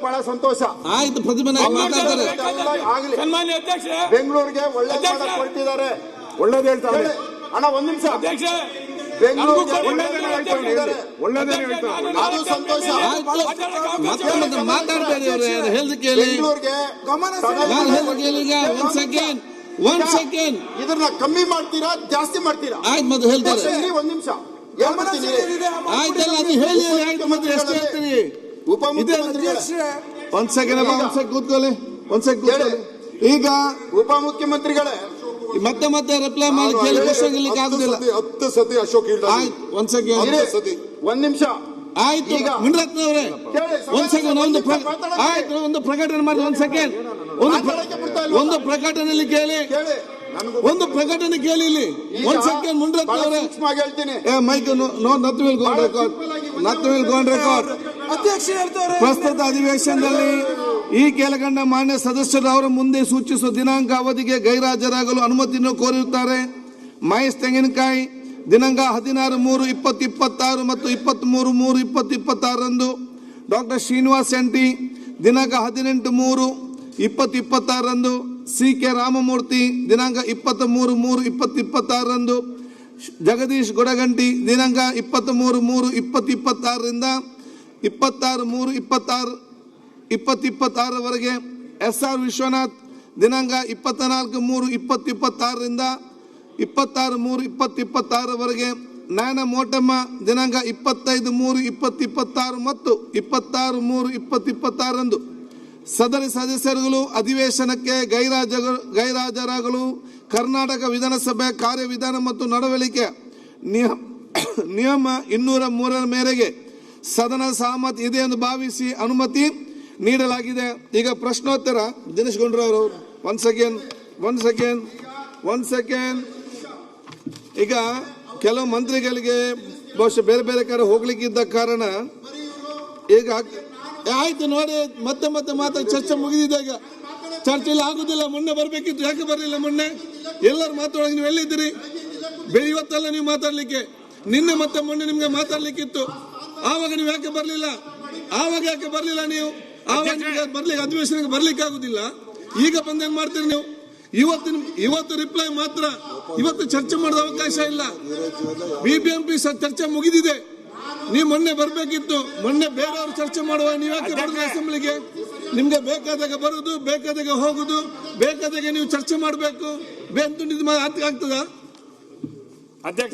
ಬಹಳ ಸಂತೋಷ ಆಯ್ತು. ಪ್ರತಿಭಟನೆ ಮಾತಾಡ್ತಾರೆ. ಸನ್ಮಾನ್ಯ ಅಧ್ಯಕ್ಷ, ಬೆಂಗಳೂರಿಗೆ ಒಳ್ಳೆ ಕೊಟ್ಟಿದ್ದಾರೆ. ಒಳ್ಳೇದು ಹೇಳ್ತಾರೆ ಅಣ್ಣ. ಒಂದ್ ನಿಮಿಷ ಅಧ್ಯಕ್ಷ, ಬೆಂಗಳೂರಿಗೆ ಅದು ಸಂತೋಷ. ಮಾತಾಡಬೇಡಿ ಅವರು ಹೇಳಿದ ಕೇಳಿ. ಬೆಂಗಳೂರಿಗೆ ಒಂದ್ ಸೆಕೆಂಡ್ ಇದನ್ನ ಕಮ್ಮಿ ಮಾಡ್ತೀರಾ ಜಾಸ್ತಿ ಮಾಡ್ತೀರಾ? ಆಯ್ತು ಮತ್ತೆ ಹೇಳ್ತಾರೆ. ಒಂದ್ ನಿಮಿಷ ಆಯ್ತಲ್ಲ, ಅದು ಹೇಳಿ. ಆಯ್ತು ಮತ್ತೆ ಎಷ್ಟು ಹೇಳ್ತೀರಿ? ಉಪಮುಖ್ಯಮಂತ್ರಿಗಳೇ ಒಂದ್ ಸೆಕೆಂಡ್ ಕೂತ್ಕೊಳ್ಳಿ. ಈಗ ಉಪಮುಖ್ಯಮಂತ್ರಿಗಳೇ ಮತ್ತೆ ರಿಪ್ಲೈ ಮಾಡಿ ಕೇಳಿ. ಕ್ವಶನ್ ಗೆಲ್ಲಿಕ್ಕೆ ಆಗುದಿಲ್ಲ. 10 ಸತಿ ಅಶೋಕ್ ಒಂದ್ ಸೆಕೆಂಡ್. ಒಂದ್ ನಿಮಿಷ ಆಯ್ತು. ಮುನಿರತ್ನ ಅವರೇ ಒಂದ್ ಸೆಕೆಂಡ್. ಆಯ್ತು, ಒಂದು ಪ್ರಕಟಣೆ ಮಾಡಿ. ಒಂದ್ ಸೆಕೆಂಡ್. ಒಂದು ಪ್ರಕಟಣೆಯಲ್ಲಿ ಕೇಳಿ. ಒಂದು ಪ್ರಕಟಣೆ ಕೇಳಿ ಇಲ್ಲಿ. ಒಂದ್ ಸೆಕೆಂಡ್. ಮುನಿರತ್ನ ಅವರೇ ಹೇಳ್ತೀನಿ. Mic record. ಪ್ರಸ್ತುತ ಅಧಿವೇಶನದಲ್ಲಿ ಈ ಕೆಳಕಂಡ ಮಾನ್ಯ ಸದಸ್ಯರು ಅವರ ಮುಂದೆ ಸೂಚಿಸುವ ದಿನಾಂಕ ಅವಧಿಗೆ ಗೈರಾಜರಾಗಲು ಅನುಮತಿಯನ್ನು ಕೋರಿರುತ್ತಾರೆ. ಮಹೇಶ್ ತೆಂಗಿನಕಾಯಿ ದಿನಾಂಕ 16/3/2026 ಮತ್ತು 23/3/2026 ಡಾಕ್ಟರ್ ಶ್ರೀನಿವಾಸ್ ಶೆಟ್ಟಿ ದಿನಾಂಕ 18/3/2026 ಸಿ.ಕೆ. ರಾಮಮೂರ್ತಿ ದಿನಾಂಕ 23/3/2026 ಜಗದೀಶ್ ಗೊಡಗಂಟಿ ದಿನಾಂಕ 23/3/2026 26/3/2026 ಎಸ್.ಆರ್. ವಿಶ್ವನಾಥ್ ದಿನಾಂಕ 24/3/2026 26/3/2026 ನಾನ ಮೋಟಮ್ಮ ದಿನಾಂಕ 25/3/2026 ಮತ್ತು 26/3/2026 ಸದರಿ ಸದಸ್ಯರುಗಳು ಅಧಿವೇಶನಕ್ಕೆ ಗೈರಾಜರಾಗಲು ಕರ್ನಾಟಕ ವಿಧಾನಸಭೆ ಕಾರ್ಯವಿಧಾನ ಮತ್ತು ನಡವಳಿಕೆ ನಿಯಮ 203 ಮೇರೆಗೆ ಸದನ ಸಹಮತ ಇದೆ ಎಂದು ಭಾವಿಸಿ ಅನುಮತಿ ನೀಡಲಾಗಿದೆ. ಈಗ ಪ್ರಶ್ನೋತ್ತರ. ದಿನೇಶ್ ಗುಂಡೂರಾವ್ ಅವರು ಒಂದ್ ಸೆಕೆಂಡ್. ಈಗ ಕೆಲವು ಮಂತ್ರಿಗಳಿಗೆ ಬಹುಶಃ ಬೇರೆ ಬೇರೆ ಕಡೆ ಹೋಗ್ಲಿಕ್ಕಿದ್ದ ಕಾರಣ ಈಗ ಆಯ್ತು ನೋಡಿ. ಮತ್ತೆ ಮಾತಾಡಿ. ಚರ್ಚೆ ಮುಗಿದಿದೆ. ಈಗ ಚರ್ಚೆಯಲ್ಲಿ ಆಗುದಿಲ್ಲ. ಮೊನ್ನೆ ಬರ್ಬೇಕಿತ್ತು, ಯಾಕೆ ಬರಲಿಲ್ಲ? ಮೊನ್ನೆ ಎಲ್ಲರೂ ಮಾತಾಡೋಕೆ ನೀವು ಎಲ್ಲಿದ್ದೀರಿ? ಇವತ್ತಲ್ಲ ನೀವು ಮಾತಾಡ್ಲಿಕ್ಕೆ. ನಿನ್ನೆ ಮತ್ತೆ ಮೊನ್ನೆ ನಿಮ್ಗೆ ಮಾತಾಡ್ಲಿಕ್ಕಿತ್ತು. ಆವಾಗ ನೀವು ಯಾಕೆ ಬರ್ಲಿಲ್ಲ? ನೀವು ಆವಾಗ ಬರ್ಲಿಕ್ಕೆ ಅಧಿವೇಶನಕ್ಕೆ ಬರ್ಲಿಕ್ಕೆ ಆಗುದಿಲ್ಲ. ಈಗ ಬಂದೇನ್ ಮಾಡ್ತೀರಿ ನೀವು? ಇವತ್ತು ರಿಪ್ಲೈ ಮಾತ್ರ. ಇವತ್ತು ಚರ್ಚೆ ಮಾಡೋದ ಅವಕಾಶ ಇಲ್ಲ. ಬಿಬಿಎಂಪಿ ಚರ್ಚೆ ಮುಗಿದಿದೆ. ನೀವು ಮೊನ್ನೆ ಬರ್ಬೇಕಿತ್ತು. ಮೊನ್ನೆ ಬೇರೆಯವರು ಚರ್ಚೆ ಮಾಡುವ ನೀವು ಯಾಕೆ ಬರೋದು ಅಸೆಂಬ್ಲಿಗೆ? ನಿಮ್ಗೆ ಬೇಕಾದಾಗ ಬರುದು, ಬೇಕಾದಾಗ ಹೋಗುದು, ಬೇಕಾದಾಗ ನೀವು ಚರ್ಚೆ ಮಾಡಬೇಕು. ಆಗ್ತದ?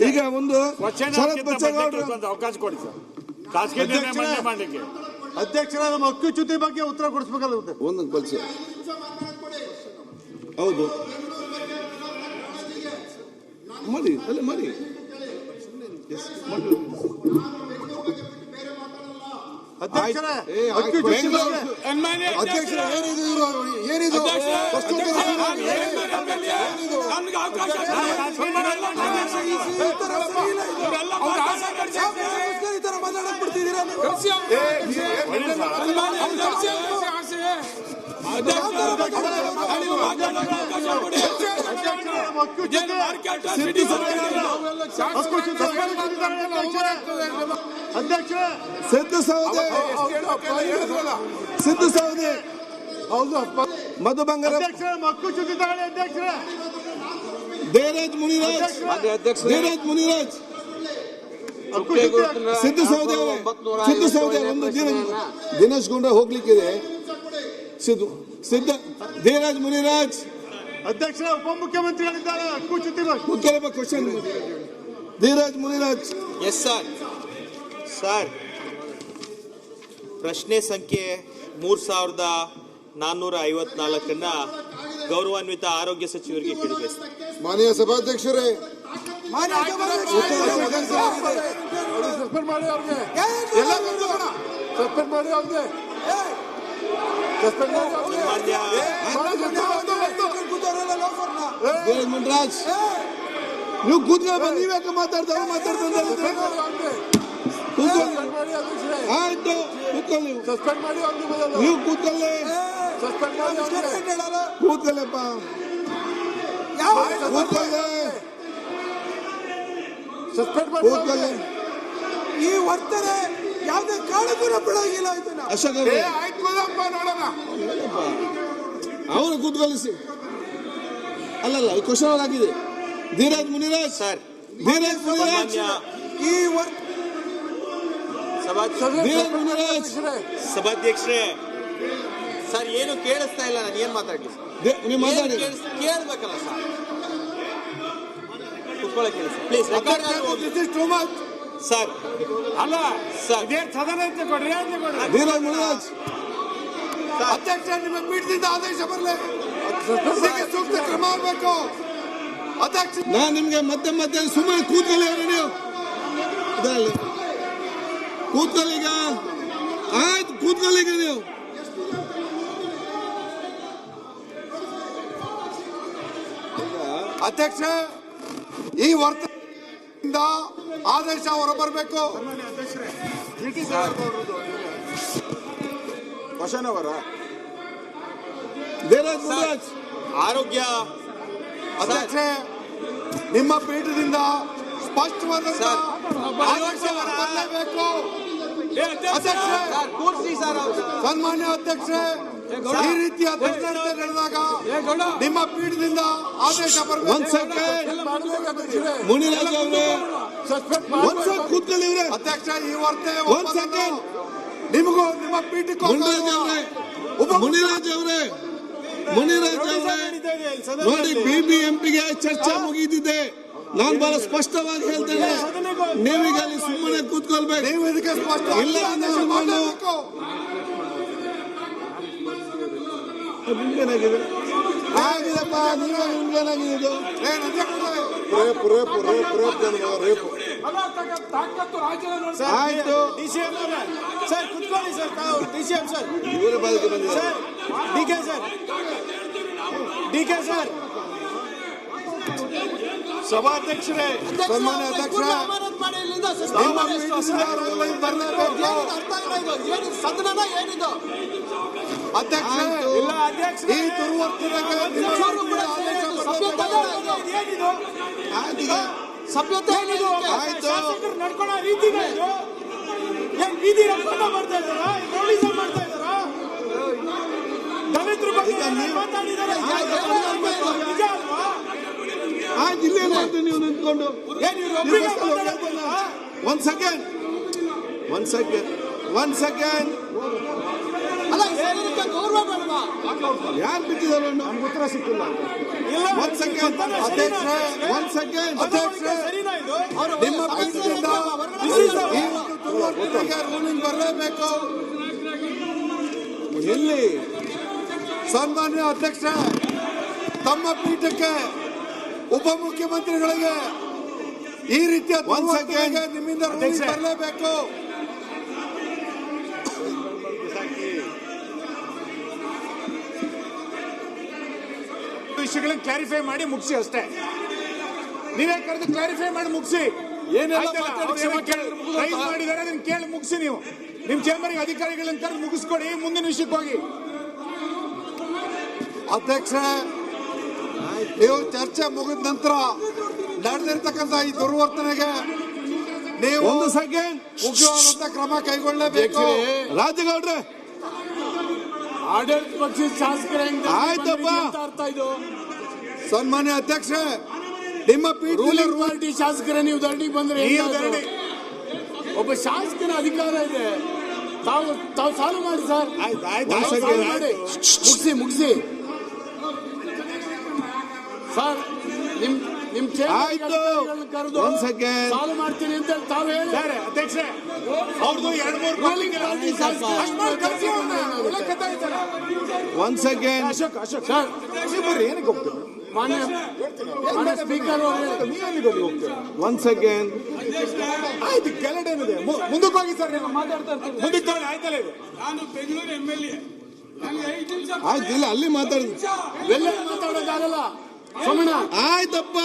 ಈಗ ಒಂದು ಅವಕಾಶ ಕೊಡಿ ಸರ್. ಖಾಸಗಿ ನಿರ್ಣಯ ಮಾಡಲಿಕ್ಕೆ ಅಧ್ಯಕ್ಷರ ನಮ್ಮ ಹಕ್ಕುಚ್ಯುತಿ ಬಗ್ಗೆ ಉತ್ತರ ಕೊಡಿಸಬೇಕಾಗುತ್ತೆ. ಒಂದೊಂದು ಕಳಿಸಿ. ಹೌದು ಮಾಡಿ ಅಲ್ಲೇ ಮಾಡಿ. ಅಧ್ಯಕ್ಷರೇ ಏನಿದು? ಸಿದ್ದು ಸೌದೆ ಮಧು ಬಂಗಾರ ದೇವರಾಜ್ ಮುನಿರಾಜ್ ಸಿದ್ದು ಸೌದೆ ಒಂದು ದಿನೇಶ್ ಗುಂಡೂರಾವ್ ಹೋಗ್ಲಿಕ್ಕಿದೆ. ದೇವರಾಜ್ ಮುನಿರಾಜ್ ಅಧ್ಯಕ್ಷರ ಉಪಮುಖ್ಯಮಂತ್ರಿಗಳಿದ್ದಾರೆ. Question Devaraj Muniraj. Yes sir. ಪ್ರಶ್ನೆ ಸಂಖ್ಯೆ 3454 ಗೌರವಾನ್ವಿತ ಆರೋಗ್ಯ ಸಚಿವರಿಗೆ ಕೇಳಬೇಕು. ಮಾನ್ಯ ಸಭಾಧ್ಯಕ್ಷರೇ, ಮುನ್ರಾಜ್ ನೀವು ಕೂತ್ಕೊಳ್ಳ. ನೀವ್ಯಾಕೆ ಮಾತಾಡ್ತಾರೆ? ಆಯ್ತು ಕೂತ್ಕೊಳ್ಳಿ. ನೀವು ಕೂತ್ಕೊಳ್ಳಿ. ಕೂತ್ಕೊಳ್ಳಪ್ಪ. ಈ ವರ್ತನೆ ಯಾವುದೇ ಕಾರಣಕ್ಕೂ ಬಿಡೋಗಿಲ್ಲ. ಅಶೋಕ್ ನೋಡೋಣ. ಅವರು ಕೂತ್ಕೊಳ್ಳಿಸಿ. ಅಲ್ಲಲ್ಲ ಕ್ವಶನ್ ಆಗಿದೆ. ಧೀರಜ್ ಮುನಿರಾಜ್ ಸರ್ ಧೀರಜ್ ಮುನಿರಾಜ್ ಈ ಧೀರಜ್ ಮುನಿರಾಜ್ ಸಭಾಧ್ಯಕ್ಷರೇ ಸರ್ ಏನು ಕೇಳಿಸ್ತಾ ಇಲ್ಲ, ನಾನು ಏನ್ ಮಾತಾಡ್ಲಿ ನೀವು ಮಾತಾಡಿ. ಕೇಳ್ಬೇಕಲ್ಲ ಸರ್, ಕುತ್ಕೊಳ್ಳೋಕೆ ಹೇಳಿ ಪ್ಲೀಸ್. ಸರ್ ಅಲ್ಲ ಸರ್ ಇದೇ ಸದನ ಅಂತ ಕೊಡ್ರಿ ಅಂತ ಕೊಡ್ರಿ. ಧೀರಜ್ ಮುನಿರಾಜ್ ಅಧ್ಯಕ್ಷ, ನಿಮ್ಮ ಪೀಠದಿಂದ ಆದೇಶ ಬರಲಿ, ಸೂಕ್ತ ಕ್ರಮ ಆಗಬೇಕು. ಅಧ್ಯಕ್ಷ, ನಾನು ನಿಮ್ಗೆ ಮತ್ತೆ ಮತ್ತೆ ಸುಮ್ಮನೆ ಕೂತ್ಕೊಳ್ಳಿ ಅವ್ರೆ ನೀವು ಇದರಲ್ಲಿ ಕೂತ್ಕೊಳ್ಳೀಗ. ಆಯ್ತು ಕೂತ್ಕೊಳ್ಳೀಗ ನೀವು. ಅಧ್ಯಕ್ಷ, ಈ ವರ್ತನೆಯಿಂದ ಆದೇಶ ಹೊರಬರಬೇಕು. ಕ್ವಶನ್ ಅವರ ಧೀರಜ್ ಮುನಿರಾಜ್ ಆರೋಗ್ಯ ಅಧ್ಯಕ್ಷ, ನಿಮ್ಮ ಪೀಠದಿಂದ ಸ್ಪಷ್ಟವಾದಂತ ಆದೇಶ ಹೊರಬರಲೇಬೇಕು. ಅಧ್ಯಕ್ಷ, ಕೂರ್ಸಿ ಸರ್ ಸನ್ಮಾನ್ಯ ಅಧ್ಯಕ್ಷ, ಈ ರೀತಿಯ ಘಟನೆ ನಡೆದಾಗ ನಿಮ್ಮ ಪೀಠದಿಂದ ಆದೇಶ ಬರಬೇಕು. ಒಂದ್ ಸೆಕೆಂಡ್ ಮುನಿರಾಜ್ ಅವರೇ ಒಂದ್ ಸೆಕೆಂಡ್ ಕೂತ್ಕೊಳ್ಳಿ ಇವ್ರೆ. ಅಧ್ಯಕ್ಷ, ಈ ವರ್ತನೆ ಒಂದ್ ಸೆಕೆಂಡ್ ನಿಮಗೂ ನಿಮ್ಮ ಪೀಠಕ್ಕೂ ಮುನಿರಾಜ್ ಅವರೇ ಮುನಿರಾಜ್ ಅವರೇ ನೋಡಿ, ಬಿಬಿಎಂಪಿಗೆ ಚರ್ಚೆ ಮುಗಿದಿದೆ. ನಾನು ಬಹಳ ಸ್ಪಷ್ಟವಾಗಿ ಹೇಳ್ತೇನೆ, ನೀವೀಗ ಅಲ್ಲಿ ಸುಮ್ಮನೆ ಕೂತ್ಕೊಳ್ಬೇಕು. ನೀವು ಇದಕ್ಕೆ ಸ್ಪಷ್ಟ ಇಲ್ಲ ಅಂದ್ರೆ ಮಾಡಬೇಕು. ನಿಮ್ಗೇನಾಗಿದೆ? ಆಗಿದೆಪ್ಪ, ನೀವೇ ನಿಮ್ಗೇನಾಗಿದೆ ಇದು? ಆಯ್ತು, DCM ಅವರೇ, ಸರ್ ಕುತ್ಕೊಳ್ಳಿ ಸರ್, ತಾವು DCM ಸರ್, ಇವರ ಬಾಲಿಗೆ ಬಂದಿದೆ. Sir DK sir, DK sir. ಸಭಾಧ್ಯಕ್ಷರೇ, ಸನ್ಮಾನ್ಯ ಅಧ್ಯಕ್ಷ, ನಿಮ್ಮ ಪೀಠದಿಂದ ಬರಲೇಬೇಕು. ಅಧ್ಯಕ್ಷ, ಇಲ್ಲ ಅಧ್ಯಕ್ಷರೇ, ಈ ದುರ್ವರ್ತನೆಗೆ ನಿಮ್ಮ ಪೀಠದಿಂದ ಆದೇಶ ಬರಬೇಕು. ಸಭ್ಯತೆ ಏನಿದು? ಆಯ್ತು. ಶಾಸಕರು ನಡ್ಕೊಳ್ಳೋ ರೀತಿನೇ ಇದು? ಏನ್ ಬೀದಿ ರಂಗೋಲಿ ಮಾಡ್ತಾ ಇದ್ದಾರಾ? ರೌಡಿಸಂ ಮಾಡ್ತಾ ಇದ್ದಾರಾ? ದಲಿತರ ಬಗ್ಗೆ ಏನಾದ್ರು ಮಾತಾಡಿದಾರಾ? ನಿಜ ಅಲ್ವಾ? ಆಯ್ತು, ಇಲ್ಲೇ ಮಾಡ್ತೀನಿ ನೀವು ನಿಂತ್ಕೊಂಡು. ಏನ್ ಇವ್ರು ಒಬ್ರಿಗೆ ಮಾತಾಡೋದಿಲ್ಲ? ಒಂದ್ ಸೆಕೆಂಡ್ ಯಾರು ಬಿಟ್ಟಿದ್ದಾರೆ? ಉತ್ತರ ಸಿಕ್ಕಿಲ್ಲ. ಇಲ್ಲ. ಒಂದ್ ಸೆಕೆಂಡ್ ಅಧ್ಯಕ್ಷ, ಒಂದ್ ಸೆಕೆಂಡ್ ಅಧ್ಯಕ್ಷ, ಸರಿನಾ ಇದು? ನಿಮ್ಮ ಪೀಠದಿಂದ ಈ ಒಂದು ದುರ್ವರ್ತನೆಗೆ ರೂಲಿಂಗ್ ಬರಲೇಬೇಕು. ಎಲ್ಲಿ ಸನ್ಮಾನ್ಯ ಅಧ್ಯಕ್ಷ, ತಮ್ಮ ಪೀಠಕ್ಕೆ ಉಪಮುಖ್ಯಮಂತ್ರಿಗಳಿಗೆ ಈ ರೀತಿಯ ದುರ್ವರ್ತನೆಗೆ ನಿಮ್ಮಿಂದ ರೂಲಿಂಗ್ ಬರಲೇಬೇಕು. ವಿಷಯಗಳನ್ನ ಕ್ಲಾರಿಫೈ ಮಾಡಿ ಮುಗಿಸಿ ಅಷ್ಟೇ. ನೀವೇ ಕರೆದು ಕ್ಲಾರಿಫೈ ಮಾಡಿ ಮುಗಿಸಿ. ಟ್ರೈ ಮಾಡಿದಾರೆ, ಅದನ್ನ ಕೇಳಿ ಮುಗಿಸಿ. ನೀವು ನಿಮ್ ಚೇಂಬರ್ಗೆ ಅಧಿಕಾರಿಗಳನ್ನ ಕರೆದು ಮುಗಿಸ್ಕೊಡಿ, ಮುಂದಿನ ವಿಷಯಕ್ಕೆ ಹೋಗಿ. ಅಧ್ಯಕ್ಷ, ನೀವು ಚರ್ಚೆ ಮುಗಿದ ನಂತರ ನಡೆದಿರ್ತಕ್ಕಂಥ ಈ ದುರ್ವರ್ತನೆಗೆ ನೀವು ಒಂದು ಸೆಕೆಂಡ್ ಮುಖ್ಯವಾದಂತ ಕ್ರಮ ಕೈಗೊಳ್ಳಬೇಕು. ರಾಜಗೌಡ್ರೆ, ಆಡಳಿತ ಪಕ್ಷದ ಶಾಸಕರ ಆಯ್ತಪ್ಪ. ಅರ್ಥ ಇದು. ಸನ್ಮಾನ್ಯ ಅಧ್ಯಕ್ಷ, ನಿಮ್ಮ ರೂಲಿಂಗ್ ಪೀಠ ಪಾರ್ಟಿ ಶಾಸಕರ ನೀವು ಧರಣಿಗೆ ಬಂದ್ರೆ ಒಬ್ಬ ಶಾಸಕನ ಅಧಿಕಾರ ಇದೆ. ತಾವು ಸಾಲ್ವ್ ಮಾಡಿ ಸರ್. ಮಾಡಿ ಮುಗಿಸಿ ಸರ್. ನಿಮ್ ಆಯ್ತು. ಕರೆದು ಒಂದ್ ಸೆಕೆಂಡ್ ಸಾಲ್ವ್ ಮಾಡ್ತೀನಿ ಅಂತ ತಾವು ಹೇಳಿ. ಅಧ್ಯಕ್ಷ, ಅವ್ರದ್ದು 2-3 ಒಂದ್ ಸೆಕೆಂಡ್ ಅಶೋಕ್ ಸರ್, ಏನಕ್ಕೆ ಹೋಗ್ತೀವಿ? ಮಾನ್ಯ ಸ್ಪೀಕರ್ ಒಂದ್ ಸೆಕೆಂಡ್ ಆಯ್ತು, ಕೆಳಗೇನಿದೆ ಮುಂದಕ್ಕೆ ಹೋಗಿ ಸರ್. ನೀವು ಮಾತಾಡ್ತಾ ಇರ್ತೀವಿ, ಮುಂದಕ್ಕೆ ಹೋಗಿ. ಆಯ್ತಲ್ಲ, ಇದು ನಾನು ಬೆಂಗಳೂರು MLA. ಆಯ್ತು, ಇಲ್ಲ ಅಲ್ಲಿ ಮಾತಾಡಿದ್ವಿ. ಎಲ್ಲ ಮಾತಾಡೋದಾಗಲ್ಲ ಸೋಮಣ್ಣ. ಆಯ್ತಪ್ಪ.